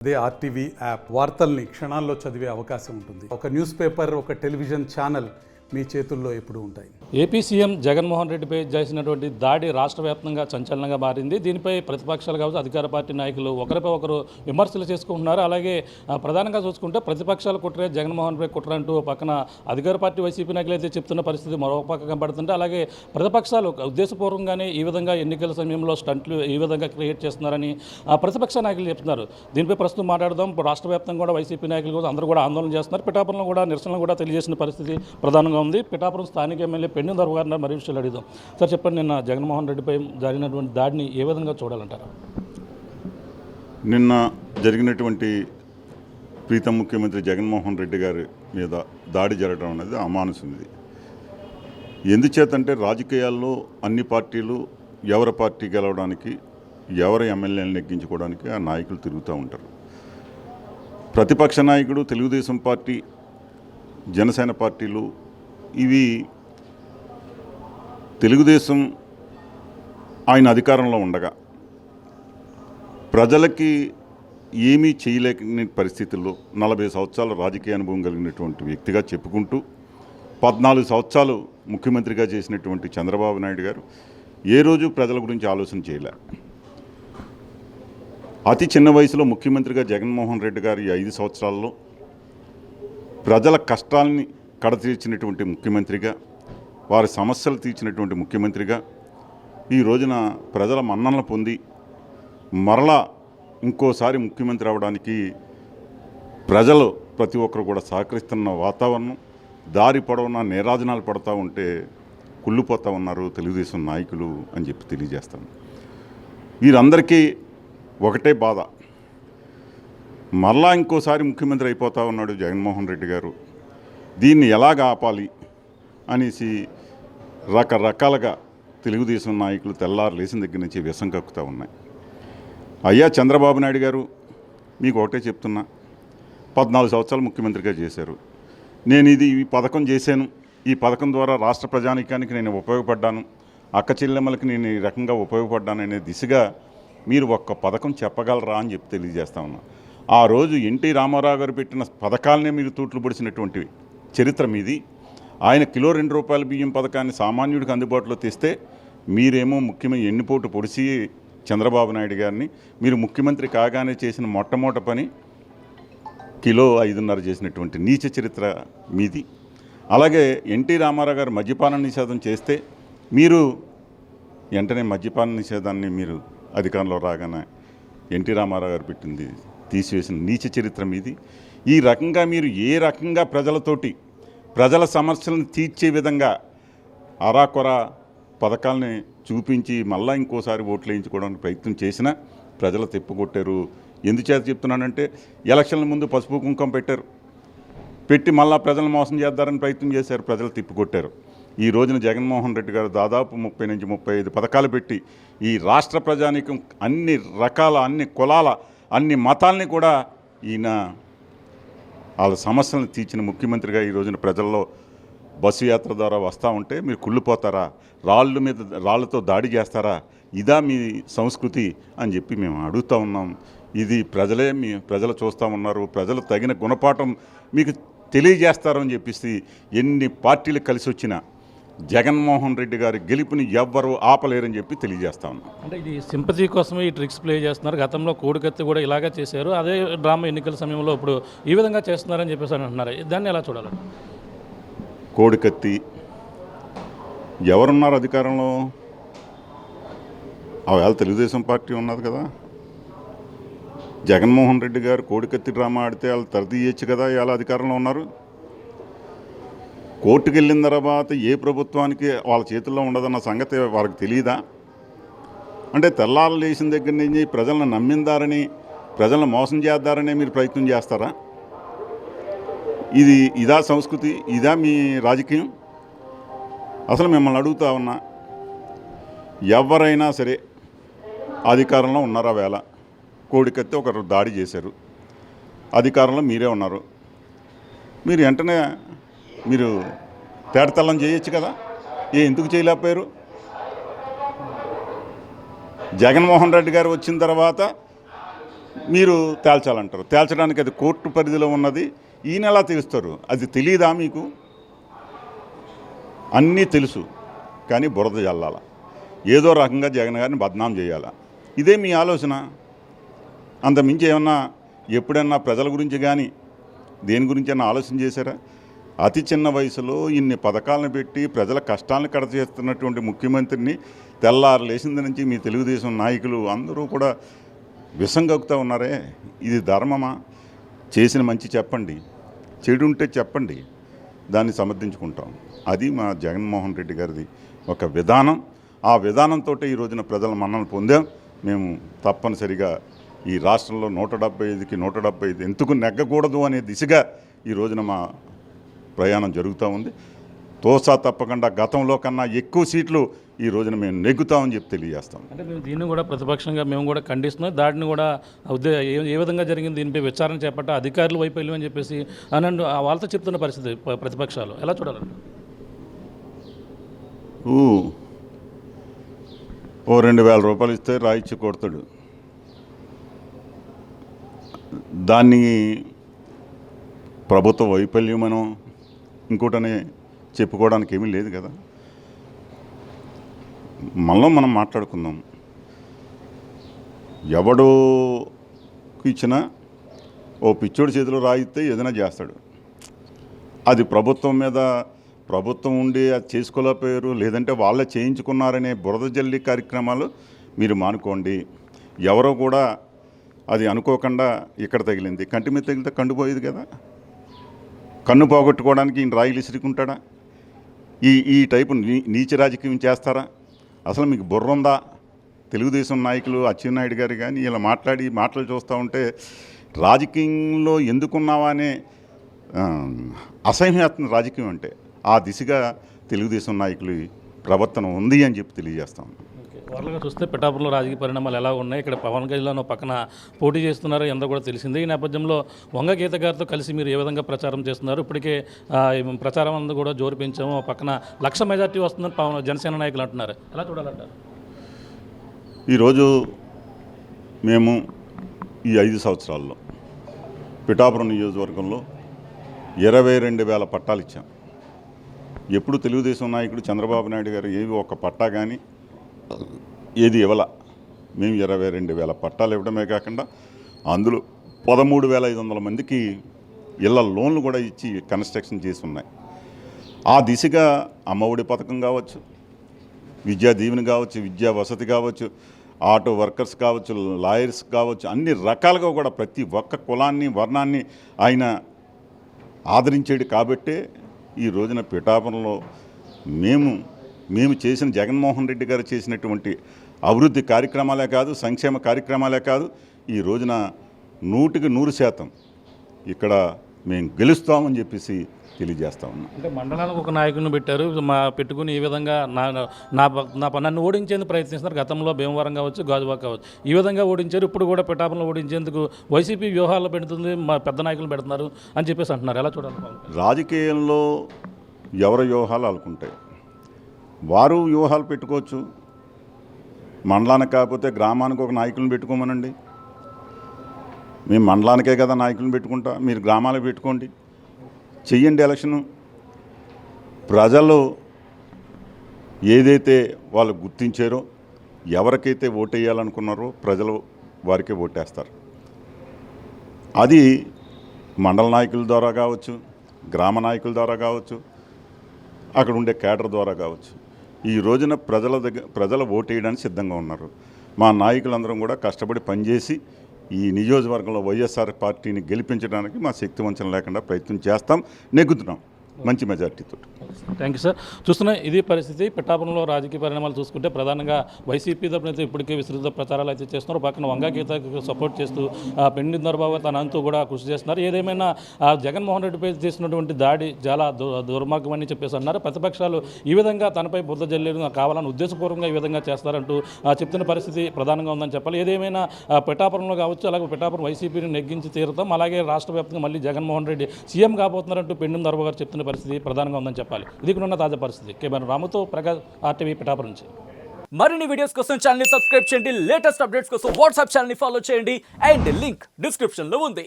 అదే RTV app వార్తల్ని క్షణాల్లో చదివే అవకాశం ఉంటుంది. ఒక న్యూస్ పేపర్, ఒక టెలివిజన్ ఛానల్ మీ చేతుల్లో ఎప్పుడూ ఉంటాయి. ఏపీ సీఎం జగన్మోహన్ రెడ్డిపై చేసినటువంటి దాడి రాష్ట్ర వ్యాప్తంగా సంచలనంగా మారింది. దీనిపై ప్రతిపక్షాలు కావచ్చు, అధికార పార్టీ నాయకులు ఒకరిపై ఒకరు విమర్శలు చేసుకుంటున్నారు. అలాగే ప్రధానంగా చూసుకుంటే ప్రతిపక్షాలు కుట్రే, జగన్మోహన్పై కుట్ర అంటూ పక్కన అధికార పార్టీ వైసీపీ నాయకులు అయితే చెప్తున్న పరిస్థితి మరొక పక్క కనబడుతుంటే, అలాగే ప్రతిపక్షాలు ఉద్దేశపూర్వకంగానే ఈ విధంగా ఎన్నికల సమయంలో స్టంట్లు ఈ విధంగా క్రియేట్ చేస్తున్నారని ప్రతిపక్ష నాయకులు చెప్తున్నారు. దీనిపై ప్రస్తుతం మాట్లాడదాం. రాష్ట్ర వ్యాప్తంగా కూడా వైసీపీ నాయకులు కూడా అందరూ కూడా ఆందోళన చేస్తున్నారు. పిఠాపురంలో కూడా నిరసనలు కూడా తెలియజేసిన పరిస్థితి ప్రధానంగా ఉంది. పిఠాపురం స్థానిక ఎమ్మెల్యే పెన్ను దొర గారిని మరి విషయాలు అడుగుదాం. సార్ చెప్పండి, నిన్న జగన్మోహన్ రెడ్డిపై జరిగినటువంటి దాడిని ఏ విధంగా చూడాలంటారు? నిన్న జరిగినటువంటి ప్రీతం ముఖ్యమంత్రి జగన్మోహన్ రెడ్డి గారి మీద దాడి జరగడం అనేది అమానుషంది. ఎందుచేతంటే రాజకీయాల్లో అన్ని పార్టీలు ఎవరి పార్టీ గెలవడానికి, ఎవరి ఎమ్మెల్యేలను నెగ్గించుకోవడానికి ఆ నాయకులు తిరుగుతూ ఉంటారు. ప్రతిపక్ష నాయకుడు తెలుగుదేశం పార్టీ, జనసేన పార్టీలు ఇవి తెలుగుదేశం ఆయన అధికారంలో ఉండగా ప్రజలకి ఏమీ చేయలేని పరిస్థితుల్లో 40 సంవత్సరాల రాజకీయ అనుభవం కలిగినటువంటి వ్యక్తిగా చెప్పుకుంటూ 14 సంవత్సరాలు ముఖ్యమంత్రిగా చేసినటువంటి చంద్రబాబు నాయుడు గారు ఏ రోజు ప్రజల గురించి ఆలోచన చేయలే. అతి చిన్న వయసులో ముఖ్యమంత్రిగా జగన్మోహన్ రెడ్డి గారు ఈ 5 సంవత్సరాల్లో ప్రజల కష్టాలని కడతీర్చినటువంటి ముఖ్యమంత్రిగా, వారి సమస్యలు తీర్చినటువంటి ముఖ్యమంత్రిగా ఈ రోజున ప్రజల మన్ననలు పొంది మరలా ఇంకోసారి ముఖ్యమంత్రి అవడానికి ప్రజలు ప్రతి ఒక్కరు కూడా సహకరిస్తున్న వాతావరణం, దారి పొడవునా నీరాజనాలు పడుతూ ఉంటే కుళ్ళిపోతూ ఉన్నారు తెలుగుదేశం నాయకులు అని చెప్పి తెలియజేస్తాను. వీరందరికీ ఒకటే బాధ, మరలా ఇంకోసారి ముఖ్యమంత్రి అయిపోతూ ఉన్నాడు జగన్మోహన్ రెడ్డి గారు, దీన్ని ఎలాగ ఆపాలి అనేసి రకరకాలుగా తెలుగుదేశం నాయకులు తెల్లారు లేచిన దగ్గర నుంచి విషం కక్కుతూ ఉన్నాయి. అయ్యా చంద్రబాబు నాయుడు గారు, మీకు ఒకటే చెప్తున్నా, 14 సంవత్సరాలు ముఖ్యమంత్రిగా చేశారు. నేను ఈ పథకం చేశాను, ఈ పథకం ద్వారా రాష్ట్ర ప్రజానీకానికి నేను ఉపయోగపడ్డాను, అక్క చెల్లెమ్మలకి నేను ఈ రకంగా ఉపయోగపడ్డాను అనే దిశగా మీరు ఒక్క పథకం చెప్పగలరా అని చెప్పి తెలియజేస్తా ఉన్నా. ఆ రోజు ఎన్టీ రామారావు గారు పెట్టిన పథకాలనే మీరు తూట్లు పొడిచినటువంటి చరిత్ర మీది. ఆయన కిలో 2 రూపాయల బియ్యం పథకాన్ని సామాన్యుడికి అందుబాటులో తెస్తే మీరేమో ముఖ్యమైన ఎన్నిపోటు పొడిచి చంద్రబాబు నాయుడు గారిని మీరు ముఖ్యమంత్రి కాగానే చేసిన మొట్టమొదటి పని కిలో 5.5 చేసినటువంటి నీచ చరిత్ర మీది. అలాగే ఎన్టీ రామారావు గారు మద్యపాన నిషేధం చేస్తే మీరు వెంటనే మద్యపాన నిషేధాన్ని మీరు అధికారంలో రాగానే ఎన్టీ రామారావు గారు పెట్టింది తీసివేసిన నీచ చరిత్ర మీది. ఈ రకంగా మీరు ఏ రకంగా ప్రజలతోటి ప్రజల సమస్యలను తీర్చే విధంగా అరాకొర పథకాలని చూపించి మళ్ళా ఇంకోసారి ఓట్లు వేయించుకోవడానికి ప్రయత్నం చేసినా ప్రజలు తిప్పుకొట్టారు. ఎందుచేత చెప్తున్నానంటే, ఎలక్షన్ల ముందు పసుపు కుంకుమ పెట్టి మళ్ళా ప్రజలను మోసం చేద్దారని ప్రయత్నం చేశారు, ప్రజలు తిప్పుకొట్టారు. ఈ రోజున జగన్మోహన్ రెడ్డి గారు దాదాపు 30 నుంచి 35 పథకాలు పెట్టి ఈ రాష్ట్ర ప్రజానీకం అన్ని రకాల, అన్ని కులాల, అన్ని మతాలని కూడా ఈయన వాళ్ళ సమస్యలను తీర్చిన ముఖ్యమంత్రిగా ఈ రోజున ప్రజల్లో బస్సు యాత్ర ద్వారా వస్తూ ఉంటే మీరు కుళ్ళిపోతారా, రాళ్ళతో దాడి చేస్తారా, ఇదా మీ సంస్కృతి అని చెప్పి మేము అడుగుతూ ఉన్నాం. ఇది ప్రజలు చూస్తూ ఉన్నారు. ప్రజలు తగిన గుణపాఠం మీకు తెలియజేస్తారని చెప్పేసి ఎన్ని పార్టీలు కలిసి వచ్చినా జగన్మోహన్ రెడ్డి గారి గెలుపుని ఎవ్వరూ ఆపలేరని చెప్పి తెలియజేస్తా ఉన్నాం. అంటే ఇది సింపతి కోసమే ఈ ట్రిక్స్ ప్లే చేస్తున్నారు. గతంలో కోడికత్తి కూడా ఇలాగే చేశారు. అదే డ్రామా ఎన్నికల సమయంలో ఇప్పుడు ఈ విధంగా చేస్తున్నారని చెప్పేసి అంటున్నారు. దాన్ని ఎలా చూడాలి? కోడికత్తి ఎవరున్నారు అధికారంలో? ఆవేళ తెలుగుదేశం పార్టీ ఉన్నది కదా. జగన్మోహన్ రెడ్డి గారు కోడికత్తి డ్రామా ఆడితే వాళ్ళు తరదీయచ్చు కదా. ఇవాళ అధికారంలో ఉన్నారు. కోర్టుకు వెళ్ళిన తర్వాత ఏ ప్రభుత్వానికి వాళ్ళ చేతుల్లో ఉండదన్న సంగతి వారికి తెలియదా? అంటే తెల్లారు లేచిన దగ్గర నుంచి ప్రజలను నమ్మిందారని, ప్రజలను మోసం చేద్దారని మీరు ప్రయత్నం చేస్తారా? ఇదా సంస్కృతి? ఇదా మీ రాజకీయం? అసలు మిమ్మల్ని అడుగుతా ఉన్నా, ఎవరైనా సరే అధికారంలో ఉన్నారా? వేళ కోడికత్తి ఒకరు దాడి చేశారు, అధికారంలో మీరే ఉన్నారు. మీరు వెంటనే మీరు తేటతల్లం చేయొచ్చు కదా. ఎందుకు చేయలేకపోయారు? జగన్మోహన్ రెడ్డి గారు వచ్చిన తర్వాత మీరు తేల్చాలంటారు. తేల్చడానికి అది కోర్టు పరిధిలో ఉన్నది. ఈయన ఎలా తెలుస్తారు? అది తెలియదా మీకు? అన్నీ తెలుసు, కానీ బురద జల్లాల, ఏదో రకంగా జగన్ గారిని బద్నాం చేయాలా, ఇదే మీ ఆలోచన. అంతమించి ఏమన్నా ఎప్పుడన్నా ప్రజల గురించి కానీ దేని గురించి అన్నా ఆలోచన చేశారా? అతి చిన్న వయసులో ఇన్ని పథకాలను పెట్టి ప్రజల కష్టాలను కడచేస్తున్నటువంటి ముఖ్యమంత్రిని తెల్లారు లేచింది నుంచి మీ తెలుగుదేశం నాయకులు అందరూ కూడా విసంగక్కుతూ ఉన్నారే. ఇది ధర్మమా? చేసిన మంచి చెప్పండి, చెడు ఉంటే చెప్పండి, దాన్ని సమర్థించుకుంటాం. అది మా జగన్మోహన్ రెడ్డి గారిది ఒక విధానం. ఆ విధానంతో ఈ రోజున ప్రజల మన్ననలు పొందాం. మేము తప్పనిసరిగా ఈ రాష్ట్రంలో 175కి 175 ఎందుకు నెగ్గకూడదు అనే దిశగా ఈ రోజున మా ప్రయాణం జరుగుతూ ఉంది. తోసా తప్పకుండా గతంలో కన్నా ఎక్కువ సీట్లు ఈ రోజున మేము నెగ్గుతామని చెప్పి తెలియజేస్తాం. అంటే మేము దీన్ని కూడా ప్రతిపక్షంగా మేము కూడా ఖండిస్తున్నాం. దాడిని కూడా ఏ విధంగా జరిగింది, దీనిపై విచారణ చేపట్ట అధికారులు వైపు వెళ్ళమని చెప్పేసి అని వాళ్ళతో చెప్తున్న పరిస్థితి ప్రతిపక్షాలు ఎలా చూడాలండి? ఓ 2,000 రూపాయలు ఇస్తే రాయిచ్చి కొడతాడు. దాన్ని ప్రభుత్వ వైఫల్యమనో ఇంకోటనే చెప్పుకోవడానికి ఏమీ లేదు కదా. మనం మాట్లాడుకుందాం. ఎవడోకి ఇచ్చినా ఓ పిచ్చోడి చేతిలో రాయిస్తే ఏదైనా చేస్తాడు. అది ప్రభుత్వం మీద ప్రభుత్వం ఉండి అది చేసుకోలేకపోయారు, లేదంటే వాళ్ళే చేయించుకున్నారనే బురద జల్లి కార్యక్రమాలు మీరు మానుకోండి. ఎవరో కూడా అది అనుకోకుండా ఇక్కడ తగిలింది, కంటి మీద తగిలితే కండు పోయేది కదా. కన్ను పోగొట్టుకోవడానికి ఈయన రాయిలు ఇసురుకుంటాడా? ఈ టైపు నీచ రాజకీయం చేస్తారా? అసలు మీకు బుర్ర ఉందా? తెలుగుదేశం నాయకులు అచ్చెన్నాయుడు గారు కానీ ఇలా మాటలు చూస్తూ ఉంటే రాజకీయంలో ఎందుకున్నావా అనే అసహ్యాత్మక రాజకీయం అంటే ఆ దిశగా తెలుగుదేశం నాయకులు ప్రవర్తన ఉంది అని చెప్పి తెలియజేస్తాం. ఓవర్గా చూస్తే పిఠాపురంలో రాజకీయ పరిణామాలు ఎలా ఉన్నాయి? ఇక్కడ పవన్ కళ్యాణ్ పక్కన పోటీ చేస్తున్నారు, ఎంతో కూడా తెలిసింది. ఈ నేపథ్యంలో వంగ గీత గారితో కలిసి మీరు ఏ విధంగా ప్రచారం చేస్తున్నారు? ఇప్పటికే ప్రచారం అంతా కూడా జోరు పెంచాము, పక్కన 1,00,000 మెజార్టీ వస్తుందని జనసేన నాయకులు అంటున్నారు. ఎలా చూడాలంటారు? ఈరోజు మేము ఈ 5 సంవత్సరాల్లో పిఠాపురం నియోజకవర్గంలో 22,000 పట్టాలు ఇచ్చాం. ఎప్పుడు తెలుగుదేశం నాయకుడు చంద్రబాబు నాయుడు గారు ఏవి ఒక పట్టా కానీ ఏది ఇవ్వాల. మేము 22,000 పట్టాలు ఇవ్వడమే కాకుండా అందులో 13,500 మందికి ఇళ్ళ లోన్లు కూడా ఇచ్చి కన్స్ట్రక్షన్ చేసి ఉన్నాయి. ఆ దిశగా అమ్మఒడి పథకం కావచ్చు, విద్యా దీవెన కావచ్చు, విద్యా వసతి కావచ్చు, ఆటో వర్కర్స్ కావచ్చు, లాయర్స్ కావచ్చు, అన్ని రకాలుగా కూడా ప్రతి ఒక్క కులాన్ని వర్ణాన్ని ఆయన ఆదరించాడు. కాబట్టే ఈ రోజున పిఠాపురంలో మేము చేసిన జగన్మోహన్ రెడ్డి గారు చేసినటువంటి అభివృద్ధి కార్యక్రమాలే కాదు, సంక్షేమ కార్యక్రమాలే కాదు, ఈ రోజున 100% ఇక్కడ మేము గెలుస్తామని చెప్పేసి తెలియజేస్తా ఉన్నాం. అంటే మండలానికి ఒక నాయకుడిని పెట్టారు, పెట్టుకుని ఈ విధంగా నన్ను ఓడించేందుకు ప్రయత్నిస్తున్నారు. గతంలో భీమవరం కావచ్చు, గాజువాక కావచ్చు, ఈ విధంగా ఓడించారు. ఇప్పుడు కూడా పిఠాపురంలో ఓడించేందుకు వైసీపీ వ్యూహాలు పెడుతుంది, మా పెద్ద నాయకులు పెడుతున్నారు అని చెప్పేసి అంటున్నారు. ఎలా చూడాలి? రాజకీయంలో ఎవరి వ్యూహాలు అనుకుంటాయి, వారు వ్యూహాలు పెట్టుకోవచ్చు. మండలానికి కాకపోతే గ్రామానికి ఒక నాయకులను పెట్టుకోమనండి. మేము మండలానికే కదా నాయకులను పెట్టుకుంటా, మీరు గ్రామాలకు పెట్టుకోండి, చెయ్యండి ఎలక్షను. ప్రజలు ఏదైతే వాళ్ళు గుర్తించారో, ఎవరికైతే ఓటేయాలనుకున్నారో ప్రజలు వారికే ఓటేస్తారు. అది మండల నాయకుల ద్వారా కావచ్చు, గ్రామ నాయకుల ద్వారా కావచ్చు, అక్కడ ఉండే కేడర్ ద్వారా కావచ్చు. ఈ రోజున ప్రజలు ఓటేయడానికి సిద్ధంగా ఉన్నారు. మా నాయకులందరం కూడా కష్టపడి పనిచేసి ఈ నియోజకవర్గంలో వైఎస్ఆర్ పార్టీని గెలిపించడానికి మా శక్తి వంచన లేకుండా ప్రయత్నం చేస్తాం, నెగ్గుతున్నాం మంచి మెజార్టీతో. Thank you sir. చూస్తున్నా ఇది పరిస్థితి. పిఠాపురంలో రాజకీయ పరిణామాలు చూసుకుంటే ప్రధానంగా వైసీపీ తరపున అయితే ఇప్పటికే విస్తృత ప్రచారాలు అయితే చేస్తున్నారు. పక్కన వంగా గీతకు సపోర్ట్ చేస్తూ పెండి దొరబాబు తన అంతూ కూడా కృషి చేస్తున్నారు. ఏదేమైనా జగన్మోహన్ రెడ్డిపై చేసినటువంటి దాడి చాలా దుర్మార్గం అని చెప్పేసి అన్నారు. ప్రతిపక్షాలు ఈ విధంగా తనపై బుద్ధ జల్లేరు కావాలని ఉద్దేశపూర్వకంగా ఈ విధంగా చేస్తారంటూ చెప్తున్న పరిస్థితి ప్రధానంగా ఉందని చెప్పాలి. ఏదేమైనా పిఠాపురంలో కావచ్చు, అలాగే పిఠాపురం వైసీపీని నెగ్గించి తీరుతాం, అలాగే రాష్ట్ర వ్యాప్తంగా మళ్ళీ జగన్మోహన్ రెడ్డి సీఎం కాబోతున్నారంటూ పెండి దొరబాబు గారు చెప్తున్న పరిస్థితి ప్రధానంగా ఉందని చెప్పాలి. ఇది ఉన్న తాజా పరిస్థితి. కేవలం రాముతో ప్రకాష్ RTV పిఠాపురం నుంచి. మరిన్ని వీడియోస్ కోసం ఛానల్ ని సబ్స్క్రైబ్ చేయండి. లేటెస్ట్ అప్డేట్స్ కోసం వాట్సాప్ ఛానల్ ని ఫాలో చేయండి. అండ్ లింక్ డిస్క్రిప్షన్ లో ఉంది.